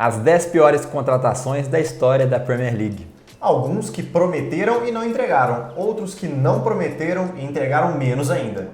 As 10 piores contratações da história da Premier League. Alguns que prometeram e não entregaram, outros que não prometeram e entregaram menos ainda.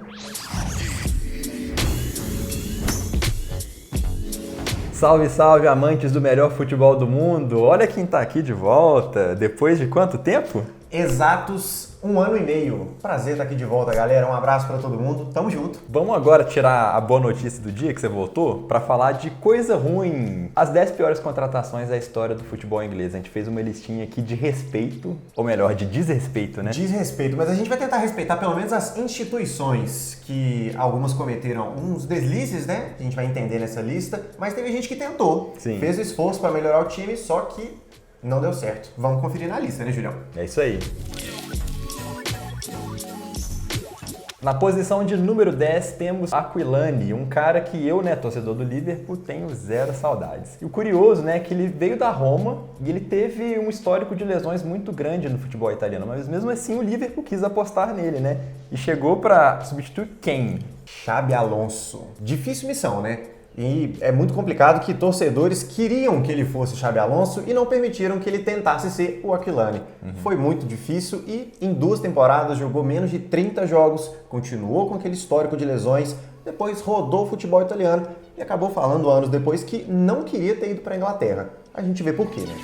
Salve, salve, amantes do melhor futebol do mundo! Olha quem tá aqui de volta, depois de quanto tempo? Exatos 1 ano e meio. Prazer estar aqui de volta, galera. Um abraço para todo mundo. Tamo junto. Vamos agora tirar a boa notícia do dia que você voltou para falar de coisa ruim. As 10 piores contratações da história do futebol inglês. A gente fez uma listinha aqui de respeito, ou melhor, de desrespeito, né? Desrespeito, mas a gente vai tentar respeitar pelo menos as instituições que algumas cometeram uns deslizes, né? A gente vai entender nessa lista, mas teve gente que tentou. Sim. Fez o esforço para melhorar o time, só que não deu certo. Vamos conferir na lista, né, Julião? É isso aí. Na posição de número 10 temos Aquilani, um cara que eu, torcedor do Liverpool, tenho zero saudades. E o curioso, é que ele veio da Roma e ele teve um histórico de lesões muito grande no futebol italiano, mas mesmo assim o Liverpool quis apostar nele, E chegou para substituir quem? Xabi Alonso. Difícil missão, né? E é muito complicado que torcedores queriam que ele fosse Xabi Alonso e não permitiram que ele tentasse ser o Aquilani. Foi muito difícil e em 2 temporadas jogou menos de 30 jogos, continuou com aquele histórico de lesões, depois rodou o futebol italiano e acabou falando anos depois que não queria ter ido para a Inglaterra. A gente vê por quê, né?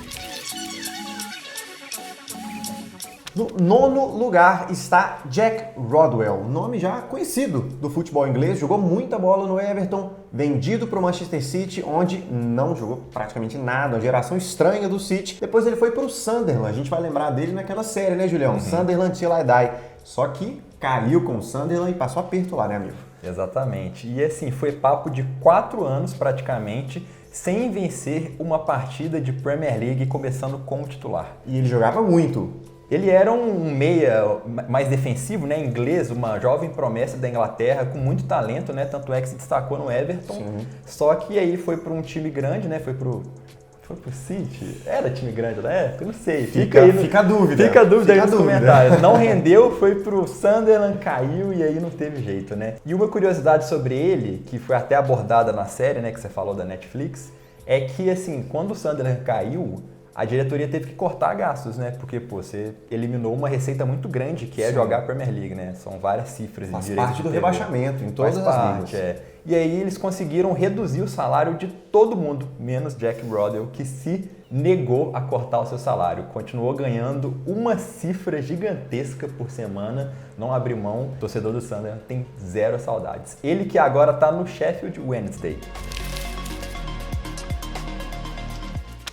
No 9º lugar está Jack Rodwell, nome já conhecido do futebol inglês, jogou muita bola no Everton, vendido para o Manchester City, onde não jogou praticamente nada, uma geração estranha do City. Depois ele foi para o Sunderland, a gente vai lembrar dele naquela série, né, Julião? Sunderland Till I Die. Só que caiu com o Sunderland e passou aperto lá, né, amigo? Exatamente. E assim, foi papo de 4 anos praticamente, sem vencer uma partida de Premier League, começando como titular. E ele jogava muito. Ele era um meia mais defensivo, inglês, uma jovem promessa da Inglaterra, com muito talento, tanto é que se destacou no Everton. Sim. Só que aí foi para um time grande, foi pro City? Era time grande na época? Eu não sei. Fica a dúvida. Fica a dúvida aí nos comentários. Não rendeu, foi pro Sunderland, caiu e aí não teve jeito, E uma curiosidade sobre ele, que foi até abordada na série, que você falou da Netflix, é que assim, quando o Sunderland caiu, a diretoria teve que cortar gastos, Porque, você eliminou uma receita muito grande, que é jogar a Premier League, São várias cifras de direitos parte do rebaixamento, em todas as ligas. E aí eles conseguiram reduzir o salário de todo mundo, menos Jack Rodwell, que se negou a cortar o seu salário. Continuou ganhando uma cifra gigantesca por semana, não abriu mão. O torcedor do Sunderland tem zero saudades. Ele que agora está no Sheffield Wednesday.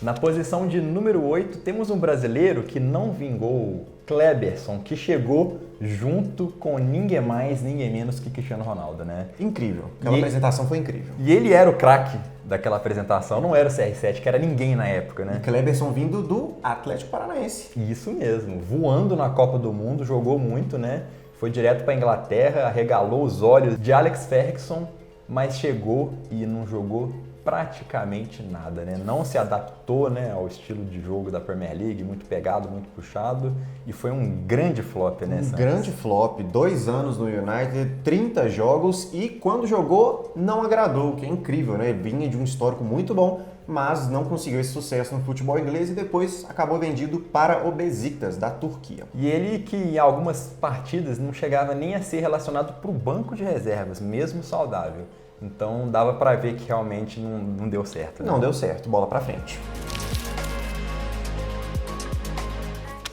Na posição de número 8, temos um brasileiro que não vingou, Kleberson, que chegou junto com ninguém mais, ninguém menos que Cristiano Ronaldo, Incrível. Aquela apresentação foi incrível. E ele era o craque daquela apresentação, não era o CR7, que era ninguém na época, E Kleberson vindo do Atlético Paranaense. Isso mesmo, voando na Copa do Mundo, jogou muito, Foi direto para a Inglaterra, arregalou os olhos de Alex Ferguson, mas chegou e não jogou praticamente nada, Não se adaptou, ao estilo de jogo da Premier League, muito pegado, muito puxado, e foi um grande flop, Grande flop, 2 anos no United, 30 jogos e quando jogou não agradou, o que é incrível, Vinha de um histórico muito bom, mas não conseguiu esse sucesso no futebol inglês e depois acabou vendido para o Besiktas, da Turquia. E ele que em algumas partidas não chegava nem a ser relacionado para o banco de reservas, mesmo saudável. Então dava para ver que realmente não deu certo. Não deu certo, bola para frente.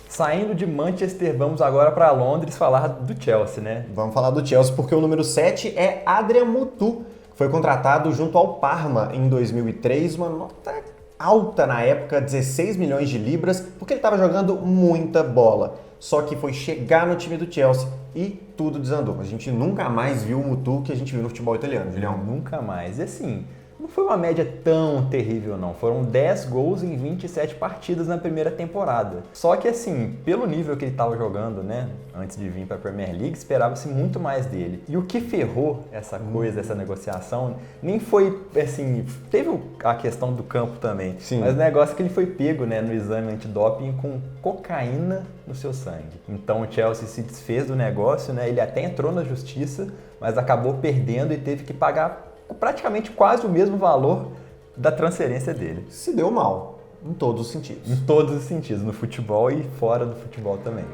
Saindo de Manchester, vamos agora para Londres falar do Chelsea, Vamos falar do Chelsea porque o número 7 é Adrian Mutu, que foi contratado junto ao Parma em 2003, uma nota alta na época, 16 milhões de libras, porque ele estava jogando muita bola. Só que foi chegar no time do Chelsea e tudo desandou. A gente nunca mais viu o Mutu que a gente viu no futebol italiano, Julião. Nunca mais. E assim, não foi uma média tão terrível, não. Foram 10 gols em 27 partidas na primeira temporada. Só que assim, pelo nível que ele estava jogando, antes de vir para a Premier League, esperava-se muito mais dele. E o que ferrou essa coisa, essa negociação, nem foi, assim, teve a questão do campo também, Sim. Mas o negócio é que ele foi pego, no exame antidoping com cocaína no seu sangue. Então o Chelsea se desfez do negócio, ele até entrou na justiça, mas acabou perdendo e teve que pagar praticamente quase o mesmo valor da transferência dele. Se deu mal, em todos os sentidos. Em todos os sentidos, no futebol e fora do futebol também.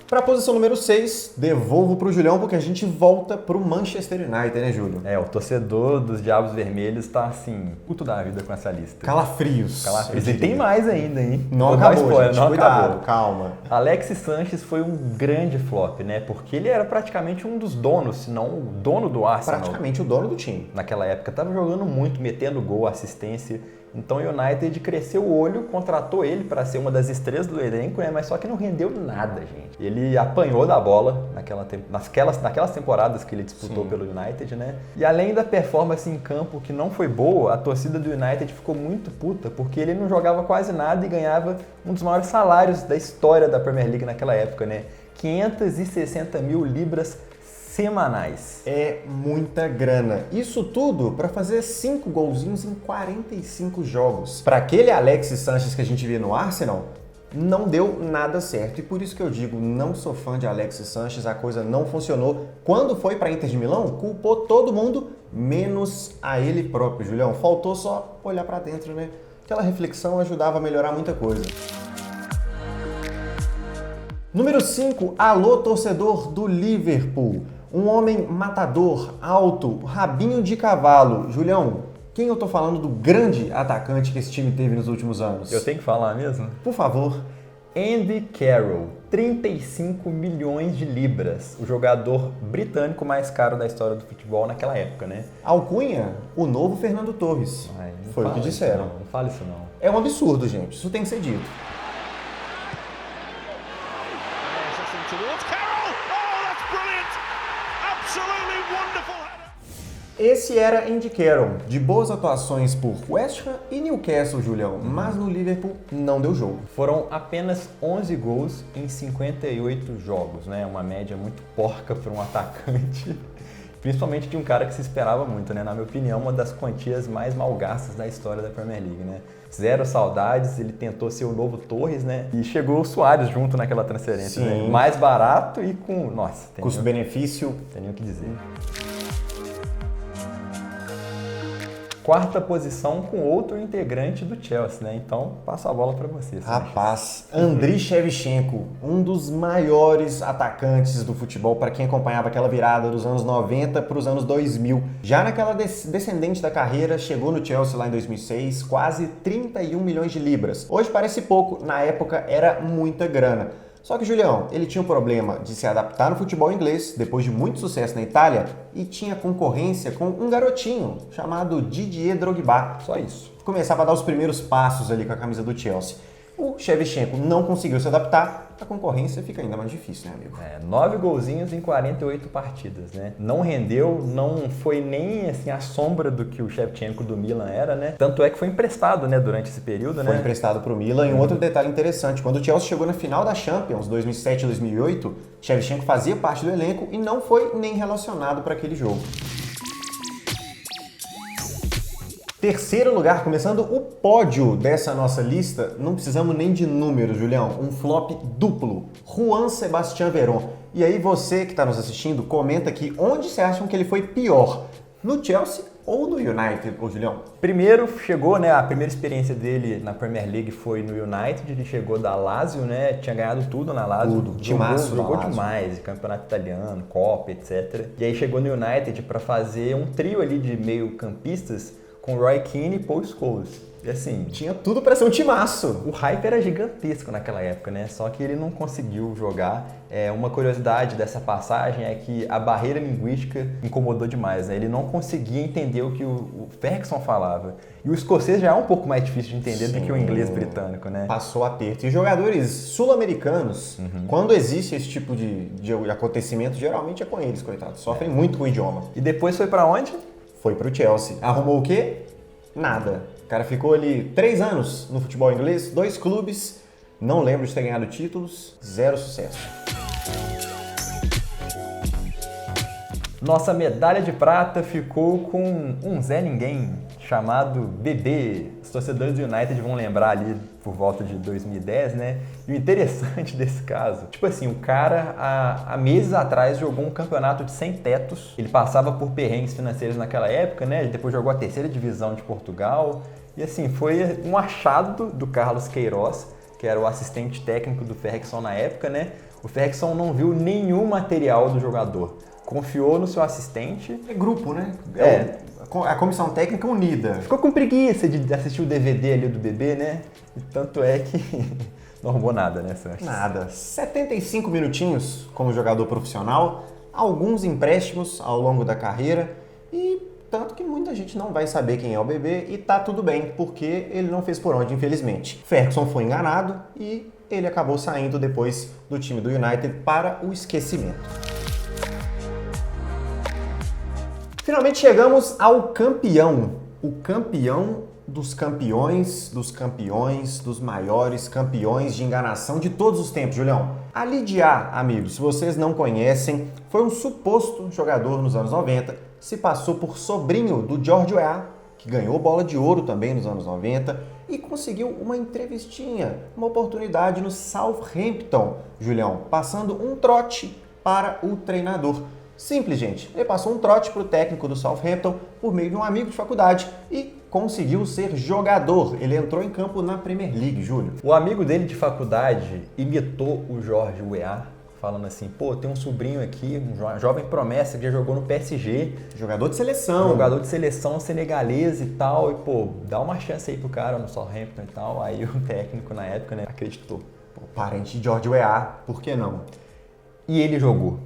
Para a posição número 6, devolvo para o Julião, porque a gente volta para o Manchester United, né, Júlio? O torcedor dos Diabos Vermelhos tá assim, puto da vida com essa lista. Calafrios. E tem mais ainda, hein? Não Vou acabou, dar spoiler, gente. não Cuidado, acabou. calma. Alexis Sanchez foi um grande flop, né? Porque ele era praticamente um dos donos, se não o dono do Arsenal. Praticamente o dono do time. Naquela época, tava jogando muito, metendo gol, assistência. Então o United cresceu o olho, contratou ele para ser uma das estrelas do elenco, né? Mas só que não rendeu nada, gente. Ele apanhou da bola naquelas temporadas que ele disputou pelo United, né? E além da performance em campo que não foi boa, a torcida do United ficou muito puta, porque ele não jogava quase nada e ganhava um dos maiores salários da história da Premier League naquela época, né? 560 mil libras semanais. É muita grana. Isso tudo para fazer 5 golzinhos em 45 jogos. Para aquele Alexis Sanchez que a gente vê no Arsenal, não deu nada certo. E por isso que eu digo, não sou fã de Alexis Sanchez, a coisa não funcionou. Quando foi para Inter de Milão, culpou todo mundo, menos a ele próprio, Julião. Faltou só olhar para dentro, né? Aquela reflexão ajudava a melhorar muita coisa. Número 5, alô torcedor do Liverpool. Um homem matador, alto, rabinho de cavalo. Julião, quem eu tô falando do grande atacante que esse time teve nos últimos anos? Eu tenho que falar mesmo? Por favor. Andy Carroll, 35 milhões de libras, o jogador britânico mais caro da história do futebol naquela época, né? Alcunha, o novo Fernando Torres. Foi o que disseram. Não fala isso não. É um absurdo, gente. Isso tem que ser dito. Esse era Andy Carroll, de boas atuações por West Ham e Newcastle, Julião, mas no Liverpool não deu jogo. Foram apenas 11 gols em 58 jogos, né? Uma média muito porca para um atacante, principalmente de um cara que se esperava muito, né? Na minha opinião, uma das quantias mais mal gastas da história da Premier League, né? Zero saudades, ele tentou ser o novo Torres, né? E chegou o Suárez junto naquela transferência, né? Mais barato e com... Nossa, custo-benefício. Tem nem o que dizer. Quarta posição com outro integrante do Chelsea, né? Então, passo a bola para você. Rapaz, Andriy Shevchenko, um dos maiores atacantes do futebol para quem acompanhava aquela virada dos anos 90 para os anos 2000. Já naquela descendente da carreira, chegou no Chelsea lá em 2006, quase 31 milhões de libras. Hoje parece pouco, na época era muita grana. Só que, Julião, ele tinha um problema de se adaptar no futebol inglês, depois de muito sucesso na Itália, e tinha concorrência com um garotinho chamado Didier Drogba. Só isso. Começava a dar os primeiros passos ali com a camisa do Chelsea. O Shevchenko não conseguiu se adaptar, a concorrência fica ainda mais difícil, né, amigo? 9 golzinhos em 48 partidas, né? Não rendeu, não foi nem assim a sombra do que o Shevchenko do Milan era, né? Tanto é que foi emprestado, né, durante esse período, né? Foi emprestado para o Milan. E um outro detalhe interessante, quando o Chelsea chegou na final da Champions, 2007 e 2008, Shevchenko fazia parte do elenco e não foi nem relacionado para aquele jogo. Terceiro lugar, começando o pódio dessa nossa lista, não precisamos nem de números, Julião, um flop duplo, Juan Sebastián Veron. E aí você que está nos assistindo, comenta aqui onde você acha que ele foi pior, no Chelsea ou no United, ô Julião? Primeiro chegou, né, a primeira experiência dele na Premier League foi no United, ele chegou da Lazio, né, tinha ganhado tudo na Lazio. Jogou demais, campeonato italiano, Copa, etc. E aí chegou no United para fazer um trio ali de meio campistas, com Roy Keane e Paul Scholes. E assim, tinha tudo para ser um timaço. O hype era gigantesco naquela época, né? Só que ele não conseguiu jogar. Uma curiosidade dessa passagem é que a barreira linguística incomodou demais, né? Ele não conseguia entender o que o Ferguson falava. E o escocês já é um pouco mais difícil de entender do que o inglês britânico, né? Passou aperto. E jogadores sul-americanos, quando existe esse tipo de acontecimento, geralmente é com eles, coitados. Sofrem muito com o idioma. E depois foi para onde? Foi pro Chelsea. Arrumou o quê? Nada. O cara ficou ali 3 anos no futebol inglês, 2 clubes, não lembro de ter ganhado títulos, 0 sucesso. Nossa medalha de prata ficou com um Zé Ninguém chamado Bebê. Os torcedores do United vão lembrar ali por volta de 2010, né? E o interessante desse caso, tipo assim, o cara há meses atrás jogou um campeonato de 100 tetos. Ele passava por perrengues financeiros naquela época, né? Depois jogou a terceira divisão de Portugal. E assim, foi um achado do Carlos Queiroz, que era o assistente técnico do Ferguson na época, né? O Ferguson não viu nenhum material do jogador. Confiou no seu assistente. É grupo, né? A comissão técnica unida. Ficou com preguiça de assistir o DVD ali do Bebê, né? E tanto é que não arrumou nada, né, Sanches? Nada. 75 minutinhos como jogador profissional, alguns empréstimos ao longo da carreira e tanto que muita gente não vai saber quem é o Bebê e tá tudo bem, porque ele não fez por onde, infelizmente. Ferguson foi enganado e ele acabou saindo depois do time do United para o esquecimento. Finalmente chegamos ao campeão, o campeão dos campeões, dos maiores campeões de enganação de todos os tempos, Julião. A Lidiá, amigos, se vocês não conhecem, foi um suposto jogador nos anos 90, se passou por sobrinho do George Weah, que ganhou bola de ouro também nos anos 90 e conseguiu uma entrevistinha, uma oportunidade no Southampton, Julião, passando um trote para o treinador. Simples, gente. Ele passou um trote para o técnico do Southampton por meio de um amigo de faculdade e conseguiu ser jogador. Ele entrou em campo na Premier League, Júlio. O amigo dele de faculdade imitou o George Weah, falando assim, pô, tem um sobrinho aqui, um jovem promessa que já jogou no PSG. Jogador de seleção. Jogador de seleção senegalês e tal. E, pô, dá uma chance aí pro cara no Southampton e tal. Aí o técnico na época, né, acreditou. Pô, parente de George Weah, por que não? E ele jogou.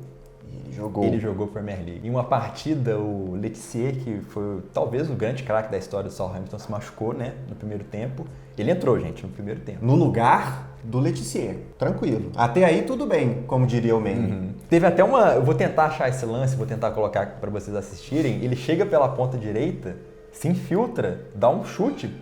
Ele jogou Premier League. Em uma partida, o Letizia, que foi talvez o grande craque da história do Southampton, se machucou, né, no primeiro tempo. Ele entrou, gente, no primeiro tempo. No lugar do Letizia. Tranquilo. Até aí tudo bem, como diria o meme. Teve até eu vou tentar achar esse lance, vou tentar colocar para vocês assistirem. Ele chega pela ponta direita, se infiltra, dá um chute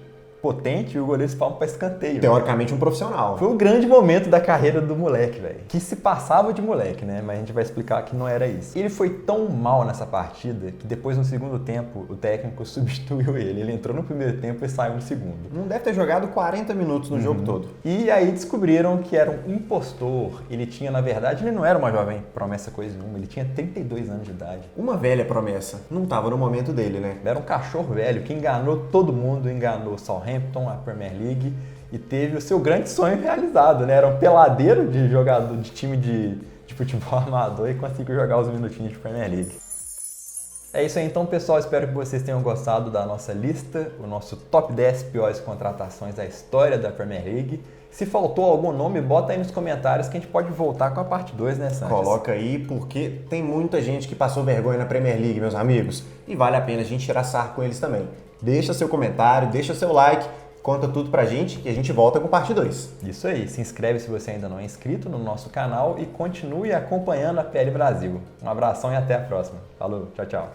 potente e o goleiro se palma para escanteio. Teoricamente um profissional. Foi o grande momento da carreira do moleque, velho. Que se passava de moleque, né? Mas a gente vai explicar que não era isso. Ele foi tão mal nessa partida que depois, no segundo tempo, o técnico substituiu ele. Ele entrou no primeiro tempo e saiu no segundo. Não deve ter jogado 40 minutos no jogo todo. E aí descobriram que era um impostor. Ele tinha, na verdade, ele não era uma jovem promessa coisa nenhuma. Ele tinha 32 anos de idade. Uma velha promessa. Não estava no momento dele, né? Ele era um cachorro velho que enganou todo mundo, enganou o Southampton, a Premier League, e teve o seu grande sonho realizado, né? Era um peladeiro de jogador de time de futebol amador e conseguiu jogar os minutinhos de Premier League. É isso aí então, pessoal. Espero que vocês tenham gostado da nossa lista, o nosso top 10 piores contratações da história da Premier League. Se faltou algum nome, bota aí nos comentários que a gente pode voltar com a parte 2, né, Sanches? Coloca aí, porque tem muita gente que passou vergonha na Premier League, meus amigos. E vale a pena a gente tirar sarro com eles também. Deixa seu comentário, deixa seu like, conta tudo pra gente e a gente volta com parte 2. Isso aí, se inscreve se você ainda não é inscrito no nosso canal e continue acompanhando a PL Brasil. Um abração e até a próxima. Falou, tchau, tchau.